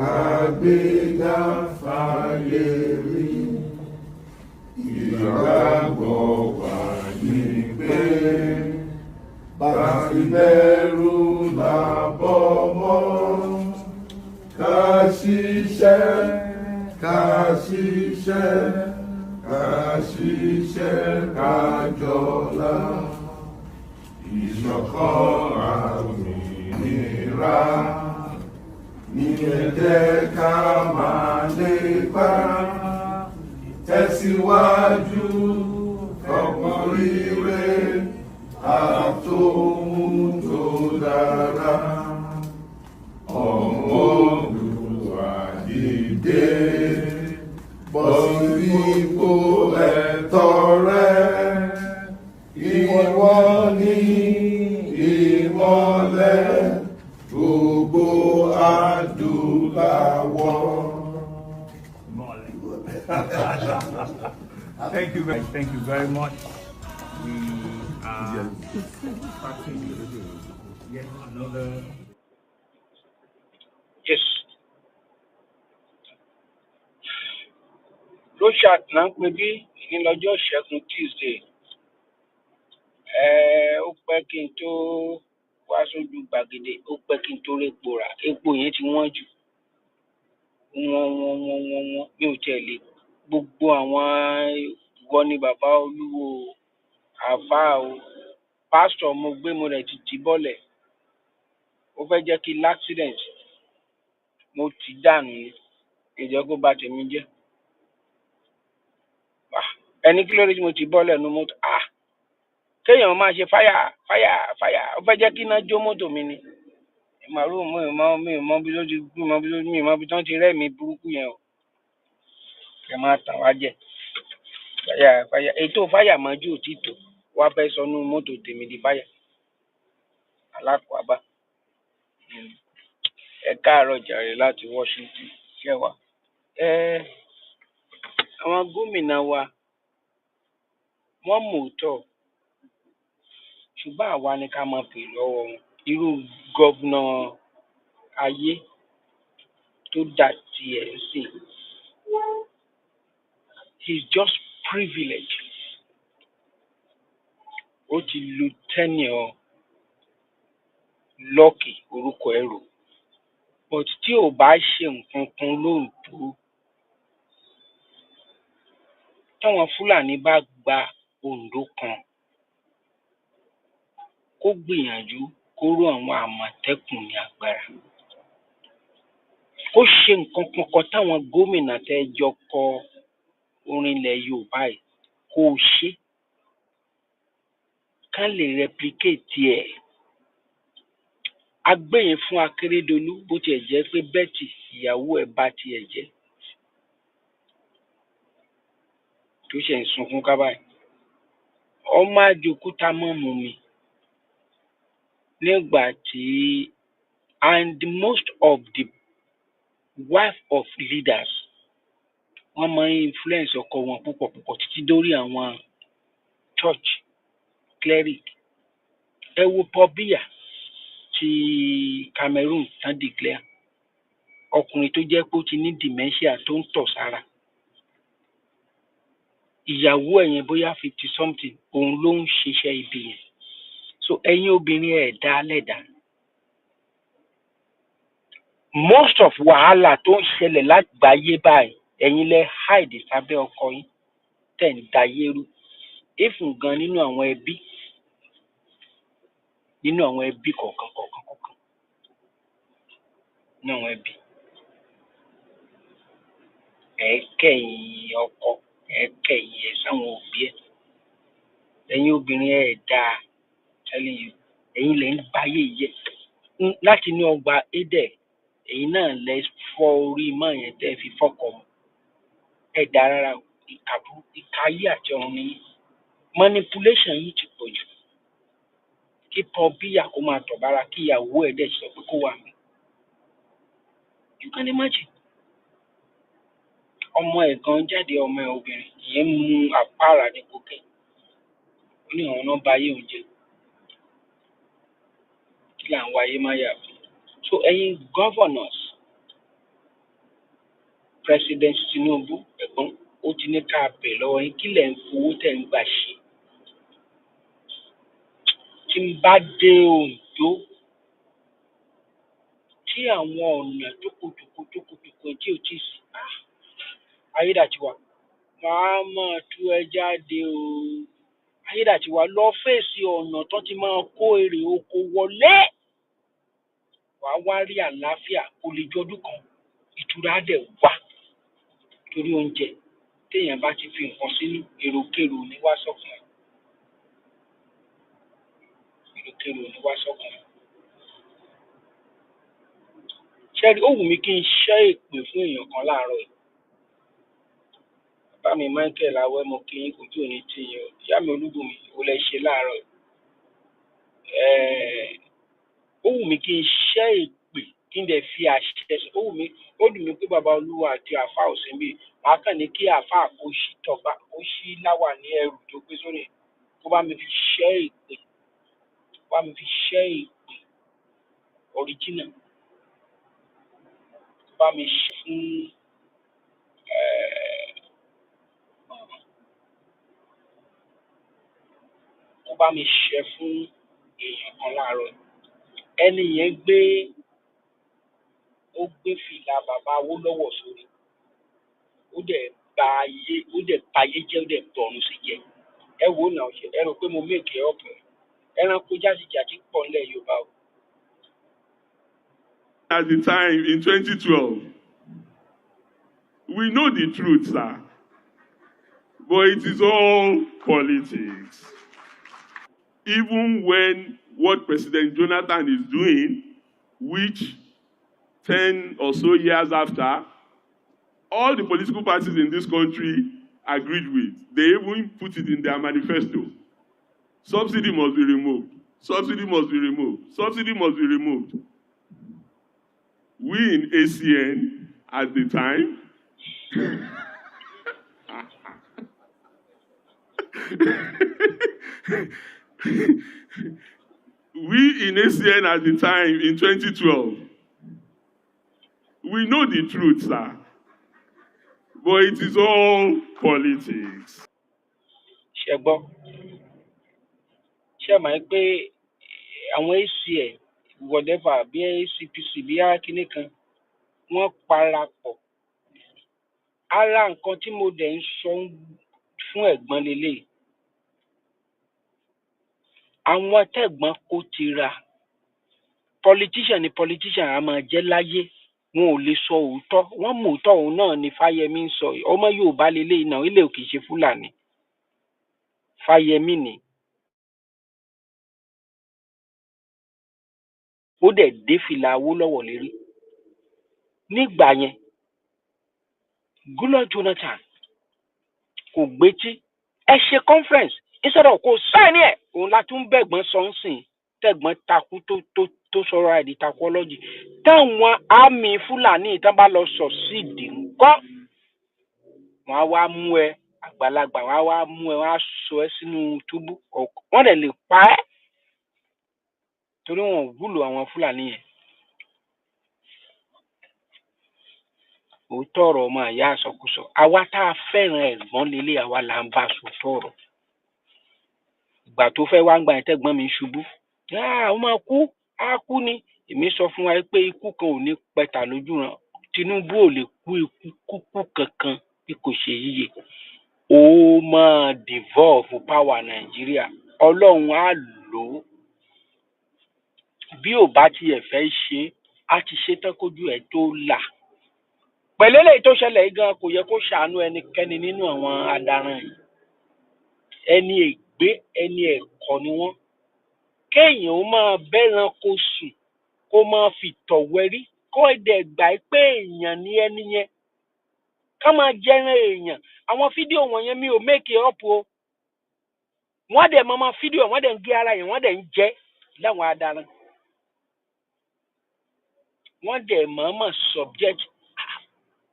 àgbéga fàyè rí. Ìgbàgbọ́ wà ní pé bàtí bẹ̀rù làbọ̀ mọ́. Ká ṣiṣẹ́, ká jọlá. Ìṣọ̀kan àmìnira ní ẹ jẹ́ ká máa lépa. Tẹ̀síwájú ọkàn rere àtòhun tó dára. Ọmọ Olúwa dìde, bọ́ sí ipò ẹ̀tọ́ rẹ. Ìwọ ni ìmọ́lẹ̀ gbogbo adúláwọ̀. Thank you very much. We are starting yet another. Yes. Ló ṣàtúná pé bí ní lọ́jọ́ Ìṣẹ́gun Tuesday. Ó pẹ́ kí n tó wá sójú gbàgede, ó pẹ́ kí n tó répo rà. Epo yẹn ti wọ́n jù. Wọ́n mi ò tiẹ̀ lè. Gbogbo àwọn ìwọ ni bàbá Olúwo, Alfa o, pásítọ̀ mo gbé mo rẹ̀ ti bọ́lẹ̀. Ó fẹ́ jẹ́ kí l'accident mo ti dànù ni. Ìjẹ́ kó bà tèmi jẹ́. Ẹni kí ló dé tí mo ti bọ́lẹ̀ nu mọ́tò? Kéèyàn máa ṣe fáyà. Ó fẹ́ jẹ́ kí iná jó mọ́tò mi ni. Màrú mi ò mọ bí ló ti tán ti rẹ́ mi burúkú yẹn o. Kẹ máa tàn wá jẹ. Fáyà. Ètò fáyà mọ́jú ò tí tò. Wá fẹ́ sọnù mọ́tò tèmi di fáyà. Alákòóbá. Ẹ káàárọ̀ jàre láti Washington. Ṣé wà? Àwọn gómìnà wa wọ́n mòótọ́, ṣùgbọ́n àwa ni ká máa pè lọ́wọ́ wọn. Irú gọ́vnà ayé tó dà tiẹ̀ sí. He's just privileged. Ó ti lu tenure Lucky orúkọ ẹ̀rọ. But tí ò bá ṣe nǹkan kan lóòótọ́, táwọn Fúlàní bá gba Oǹdó kan, kó gbìyànjú kó ró àwọn Àmọ̀tẹ́kùn ní agbára. Kó ṣe nǹkan kankan táwọn gómìnà tẹ́ jọ kọ orin ilẹ̀ Yorùbá yìí kó ṣe ká lè replicate ẹ̀. Agbẹ́yìn fún Akérédolú bó tiẹ̀ jẹ́ pé Betty ìyàwó ẹ̀ bá tiẹ̀ jẹ́ tó ṣe ń sunkún kábàáyì. Ọmọ àjòkúta mọ́ mu mi nígbà tí and most of the wife of leaders wọ́n máa ń influence ọkọ wọn púpọ̀ títí dórí àwọn church cleric. Ẹ wo Pobia ti Cameroon tán declare ọkùnrin tó jẹ́ pé ó ti ní dementia tó ń tọ̀ sára. Ìyàwó ẹ̀ yẹn bóyá 50 something òun ló ń ṣiṣẹ́ ibi yẹn. So ẹ̀yin obìnrin ẹ̀ dá lẹ́dà. Most of wàhálà tó ń ṣẹlẹ̀ lágbàáyé báyìí ẹ̀yin lẹ hide sábẹ́ ọkọ yín tẹ̀ ń dayé rú. Even gan nínú àwọn ẹbí kọ̀ọ̀kan nínú àwọn ẹbí. Kẹ̀yìn ọkọ kẹ̀yìn ẹ̀ sáwọn òbí ẹ̀. Ẹ̀yin obìnrin ẹ̀ dáa telling you. Ẹ̀yin lẹ ń báyé yẹ. Láti inú ọgbà Édè ẹ̀yin náà lẹ fọ́ orí mọ́ yẹn tẹ́ fi fọ́kọ̀ mọ́. Ẹ dáa rárá ìka ayé àti ọ̀run ni yín. Manipulation yìí ti pọ̀ jù. Kí Pobia kó máa tọ̀ bára kí ìyàwó ẹ̀ dẹ̀ sọ pé kó wà mí. You can imagine. Ọmọ ẹ̀ gan jáde ọmọ ẹ̀ obìnrin ìyẹn mú àpárá ní kókè. Ó ní àwọn náà bá ayé òun jẹ. Kí là ń wá ayé má yà fún? So governors, President Tinubu, ẹ̀gbọ́n, ó ti ní ká bẹ̀ lọ́wọ́ yín kí lẹ̀ ń fowó tẹ̀ ń gbà ṣe. Tí n bá dé Oǹdó, tí àwọn ọ̀nà tókòtòkò tí ò tí ì sí, Ayédàtiwa, màá máa tú ẹ jáde o. Ayédàtiwa lọ fèsì ọ̀nà tó ti máa kó èrè oko wọlé. Wàá wá rí àlàáfíà kó lè jọdún kan. Ìtura dẹ̀ wá torí oúnjẹ. Téèyàn bá ti fi nǹkan sínú, èròkérò ní wá sọ́kàn ẹ̀. Èròkérò ní wá sọ́kàn ẹ̀. Ṣẹ́rí, ó wù mí kí n ṣẹ́ èpè fún èèyàn kan láàárọ̀ yìí. Bàbá mi Michael Awẹ́, mo kí yín, kojú òní tì yín o. Ìyá mi Olúbùnmi, ó lẹ ṣe láàárọ̀ yìí. Ó wù mí kí n ṣẹ́ èpè kí n dẹ̀ fi àṣẹ sí. Ó dùn mí pé bàbá Olúwo àti àáfà ò sí níbí. Màá kàn ní kí àáfà kó ṣí tọ̀gbà, kó ṣí láwà ní ẹrù tó gbé sórí. Kó bá mi fi ṣẹ́ èpè. Kó bá mi fi ṣẹ́ èpè original. Kó bá mi ṣẹ́ fún kó bá mi ṣẹ́ fún èèyàn kan láàárọ̀. Ẹni yẹn ó gbé fìlà bàbá Awólọ́wọ̀ sórí. Ó dẹ̀ bayé jẹ́, ó dẹ̀ tọ̀run sí jẹ. Ẹ wò ó náà, ẹ rò pé mo make it up. Ẹranko jàdìjàdì pọ̀ nílẹ̀ Yorùbá o. At the time in 2012, we know the truth, sir, but it is all politics. Even when what President Jonathan is doing, which 10 or so years after, all the political parties in this country agreed with. They even put it in their manifesto. Subsidy must be removed. Subsidy must be removed. Subsidy must be removed. We in ACN at the time we in ACN at the time in 2012, we know the truth, sir, but it is all politics. Ṣé gbọ́? Ṣé mọ̀ pé àwọn ACN whatever bí ACPC bí akíní kan wọ́n parapọ̀. Ara nǹkan tí mo dẹ̀ ń sọ fún ẹ̀gbọ́n lélẹ̀. Àwọn tẹ̀gbọ́n kó tira. Politician ni politician a máa jẹ́ láyé. Wọn ò lè sọ òótọ́. Wọ́n mú òótọ́ òun náà ni Fáyẹmí ń sọ. Ọmọ Yorùbá lélẹ̀ náà, ilé ò kìí ṣe Fúlàní. Fáyẹmí ni. Ó dẹ̀ dé fìlà Awólọ́wọ̀ lérí. Nígbà yẹn, Goodluck Jonathan kò gbétí. Ẹ ṣe conference instead of kò sign ẹ̀. Òun la tún bẹ̀gbọ́n sọ ń sìn. Tẹ̀gbọ́n takú tó sọ̀rọ̀ àìdí takọ́lọ́jì. Táwọn àmì Fúlàní ìtàn bá lọ succeed ńkọ́. Wọ́n á wá mú ẹ àgbàlagbà, wọ́n á wá mú ẹ, wọ́n á sọ ẹ sínú túbú. Wọ́n dẹ̀ lè pa ẹ́. Torí wọn ò wúlò àwọn Fúlàní yẹn. Òótọ́ ọ̀rọ̀ ọmọ àyà àsọkúsọ. Àwa tá a fẹ́ràn ẹ̀gbọ́n lélẹ̀, àwa là ń bá sòótọ́ ọ̀rọ̀. Ìgbà tó fẹ́ wá ń gba ẹ̀tẹ́gbọ́n mi ṣubú. Ó máa kú, á kú ni. Èmi sọ fún wa pé ikú kan ò ní pẹ̀tà lójú ràn. Tinubu ò lè kú ikú kankan bí kò ṣe yíyẹ. Ó máa devolve power Nàìjíríà. Ọlọ́run á lò ó. Bí ò bá tiẹ̀ fẹ́ ṣe, á ti ṣe tán kójú ẹ̀ tó là. Pẹ̀lú eléyìí tó ṣẹlẹ̀ yìí gan, kò yẹ kó ṣàánú ẹnikẹ́ni nínú àwọn adaran yìí. Ẹni ègbé, ẹni ẹ̀kọ́ ni wọ́n. Kéèyàn ó máa bẹ́ran kó sùn, kó máa fi tọ̀wẹ́rí, kó dẹ̀ gbà pé èèyàn ni ẹni yẹn. Ká máa jẹ́rán èèyàn. Àwọn fídíò wọ̀nyẹn mi ò make it up o. Wọ́n dẹ̀ máa fídíò, wọ́n dẹ̀ ń gé ara yẹn, wọ́n dẹ̀ ń jẹ́ láwọn adaran. Wọ́n dẹ̀ máa subject.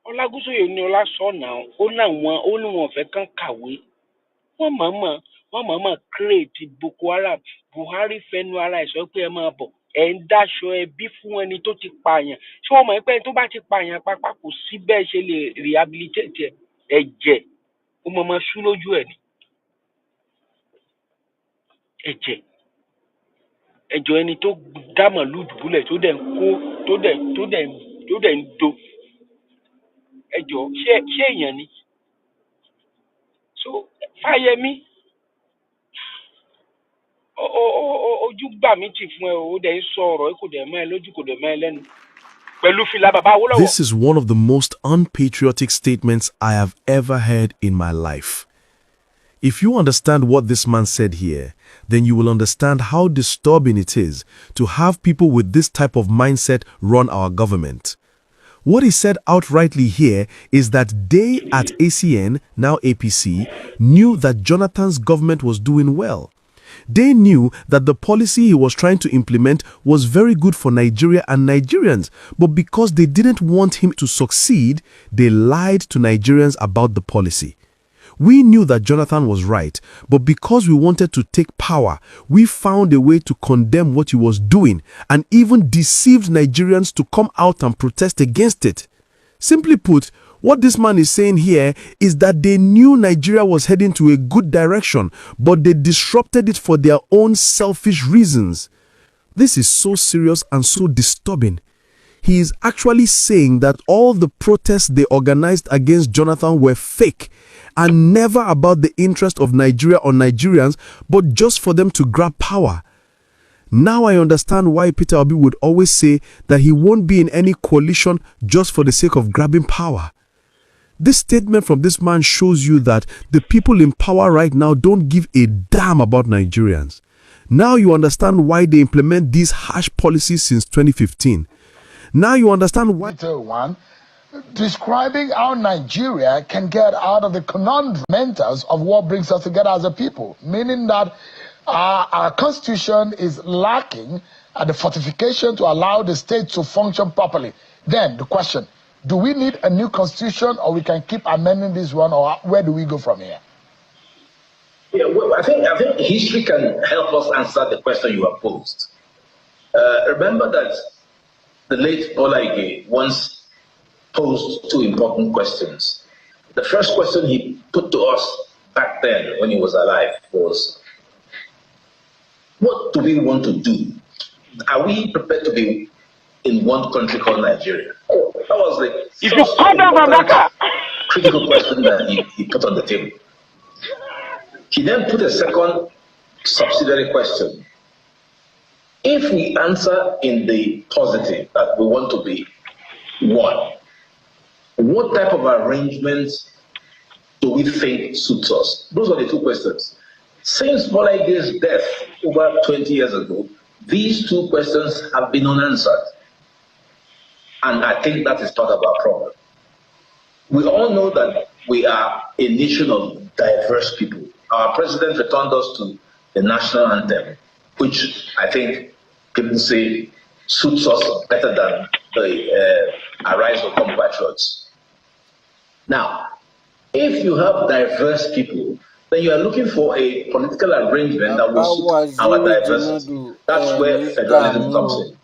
Ọlágúnsóyè ní Ọlásọ̀nà ó ní wọn fẹ́ kán kàwé. Wọ́n máa create Boko Haram. Buhari fẹnu ara ẹ̀ sọ pé ẹ máa bọ̀. ẹ̀ ń dáṣọ ẹbí fún ẹni tó ti pààyàn. Ṣé wọ́n mọ̀ pé ẹni tó bá ti pààyàn pápá kò sí bẹ́ẹ̀ ṣe lè rehabilitate ẹ̀, ẹ̀jẹ̀ ó mọ̀ máa ṣú lójú ẹ̀ ni. Ẹ̀jẹ̀ ẹni tó dá màálù dùbúlẹ̀ tó dẹ̀ ń kó tó dẹ̀ ń do. Ẹ jọ̀ọ́ ṣé èèyàn ni? So Fáyẹmí ojú gbà mí tì fún ẹ o, ó dẹ̀ ń sọ ọ̀rọ̀ kò dẹ̀ mọ́ ẹ lójú kò dẹ̀ mọ́ ẹ lẹ́nu. Pẹ̀lú fìlà bàbá Awólọ́wọ̀. This is one of the most unpatriotic statements I have ever heard in my life. If you understand what this man said here, then you will understand how disturbing it is to have people with this type of mindset run our government. What he said outrightly here is that they at ACN, now APC, knew that Jonathan's government was doing well. They knew that the policy he was trying to implement was very good for Nigeria and Nigerians, but because they didn't want him to succeed, they lied to Nigerians about the policy. We knew that Jonathan was right, but because we wanted to take power, we found a way to condemn what he was doing and even deceived Nigerians to come out and protest against it. Simply put, what this man is saying here is that they knew Nigeria was heading to a good direction, but they disrupted it for their own selfish reasons. This is so serious and so disturbing. He is actually saying that all the protests they organized against Jonathan were fake and never about the interest of Nigeria or Nigerians, but just for them to grab power. Now I understand why Peter Obi would always say that he won't be in any coalition just for the sake of grabbing power. This statement from this man shows you that the people in power right now don't give a damn about Nigerians. Now you understand why they implement these harsh policies since 2015. Now you understand why... One, describing how Nigeria can get out of the conundrums of what brings us together as a people, meaning that our constitution is lacking the fortification to allow the state to function properly. Then the question, do we need a new constitution or we can keep amending this one, or where do we go from here? Yeah, well, I think history can help us answer the question you have posed. Remember that the late Bola Ige once posed two important questions. The first question he put to us back then when he was alive was, what do we want to do? Are we prepared to be in one country called Nigeria? Oh, that was the critical question that he put on the table. He then put a second subsidiary question. If we answer in the positive that we want to be one, what type of arrangements do we think suits us? Those are the two questions. Since Bola Ige's death over 20 years ago, these two questions have been unanswered. And I think that is part of our problem. We all know that we are a nation of diverse people. Our president returned us to the national anthem, which I think people say suits us better than the Arise or Come Patriots. Now, if you have diverse people, then you are looking for a political arrangement that will suit our diversity. That's where federalism comes in.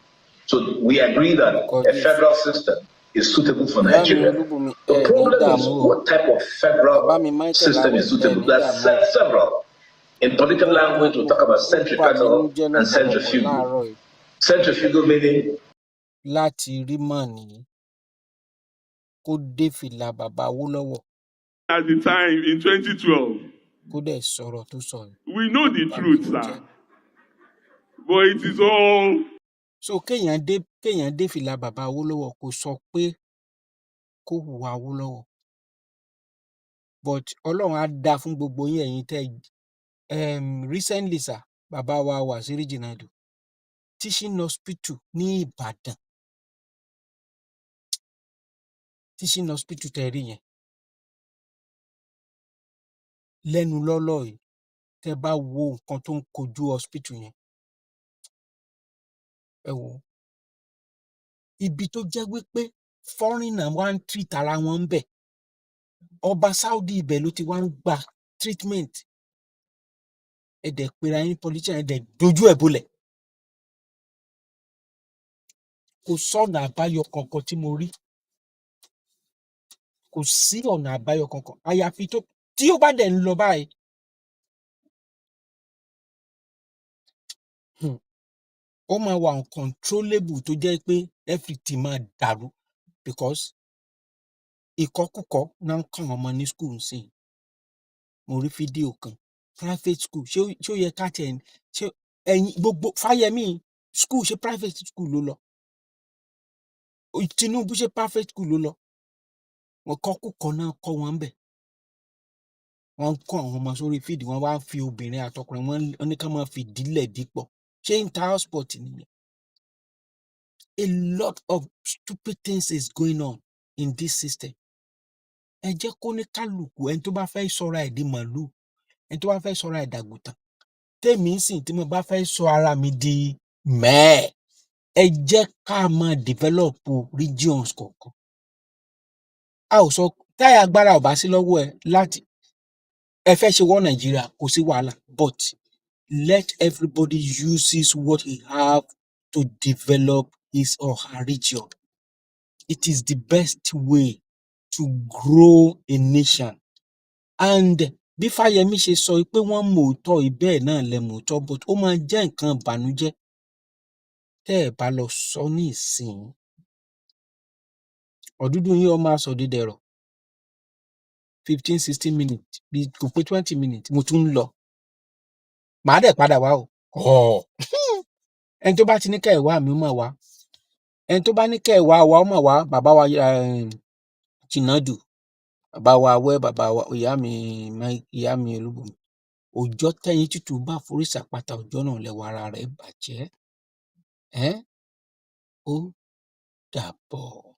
So we agree that a federal system is suitable for Nigeria. The problem is what type of federal system is suitable. There's several. In political language, we talk about centripetal and centrifugal. Centrifugal meaning láti rí mọ̀nì kó dé fìlà bàbá Awólọ́wọ̀. At the time in 2012, kó dẹ̀ sọ̀rọ̀ tó sọ̀rọ̀. we know the truth, sir. But it is all... So kéèyàn dé fìlà bàbá Awólọ́wọ̀ kò sọ pé kó hùwà Awólọ́wọ̀. But Ọlọ́run á dá fún gbogbo yín ẹ̀yin tẹ́ recently sir, bàbá wa Wàsíù Jìnàdù, teaching hospital ní Ìbàdàn. Teaching hospital tẹ́ rí yẹn. Lẹ́nu lọ́lọ́ yìí, tẹ́ bá wo nǹkan tó ń kojú hospital yẹn. Ẹ wò ó. Ibi tó jẹ́ wípé foreigner wá ń treat ara wọn ń bẹ̀. Ọba Saudi ibẹ̀ ló ti wá ń gba treatment. Ẹ dẹ̀ pera yín politician, ẹ dẹ̀ dojú ẹ̀ bolẹ̀. kò sọ́nà àbáyọ kankan tí mo rí. Kò sí ọ̀nà àbáyọ kankan. Àyàfi tí ó bá dẹ̀ ń lọ báyìí, ó máa wà uncontrollable tó jẹ́ pé everything máa dàrú because ìkọ́kúkọ náà ń kàn ọmọ ní school nsìn. Mo rí fídíò kan, private school, ṣé ó yẹ ká tiẹ̀ ṣé ẹ̀yin gbogbo Fáyẹmí school ṣé private school ló lọ? Tinubu ṣé private school ló lọ? Ìkọ́kúkọ náà kọ́ wọn ńbẹ̀. Wọ́n ń kọ́ àwọn ọmọ sórí fídíò, wọ́n wá ń fi obìnrin àtọkùnrin, wọ́n ní ká máa fìdílẹ̀ dípọ̀. Ṣé inter-house sport nìyẹn? A lot of stupid things is going on in this system. Ẹ jẹ́ kó ní kálukú ẹni tó bá fẹ́ sọra ẹ̀ di màlúù, ẹni tó bá fẹ́ sọra ẹ̀ dàgùtàn. Tèmi ń sìn tí mo bá fẹ́ sọ ara mi di mẹ́ẹ̀, ẹ jẹ́ ká máa develop regions kọ̀ọ̀kan. A ò sọ táyà agbára ò bá sí lọ́wọ́ ẹ láti ẹ fẹ́ ṣe wọ́ Nàìjíríà, kò sí wàhálà, but let everybody uses what he have to develop his or her region. It is the best way to grow a nation. And bí Fáyẹmí ṣe sọ pé wọ́n mòótọ́ bẹ́ẹ̀ náà lẹ mòótọ́, but ó máa jẹ́ nǹkan ìbànújẹ́ tẹ́ ẹ̀ bá lọ sọ ní ìsìn. Ọ̀dúndún yín ó máa sọ dídẹ̀rọ̀ 15-16 minutes bí kò pé 20 minutes mo tún ń lọ. Màá dẹ̀ padà wá o. Ẹni tó bá ti ní kẹ́ ẹ̀ wá mi ó mà wá. Ẹni tó bá ní kẹ́ ẹ̀ wá wa ó mà wá. Bàbá wa Chinadu, bàbá wa Awẹ́, bàbá wa ìyá mi Olúbùnmi. Ọjọ́ tẹ́yin tútù bá forí sàpáta, ọjọ́ náà lẹwà ara rẹ̀ bàjẹ́. Ó dàbọ̀.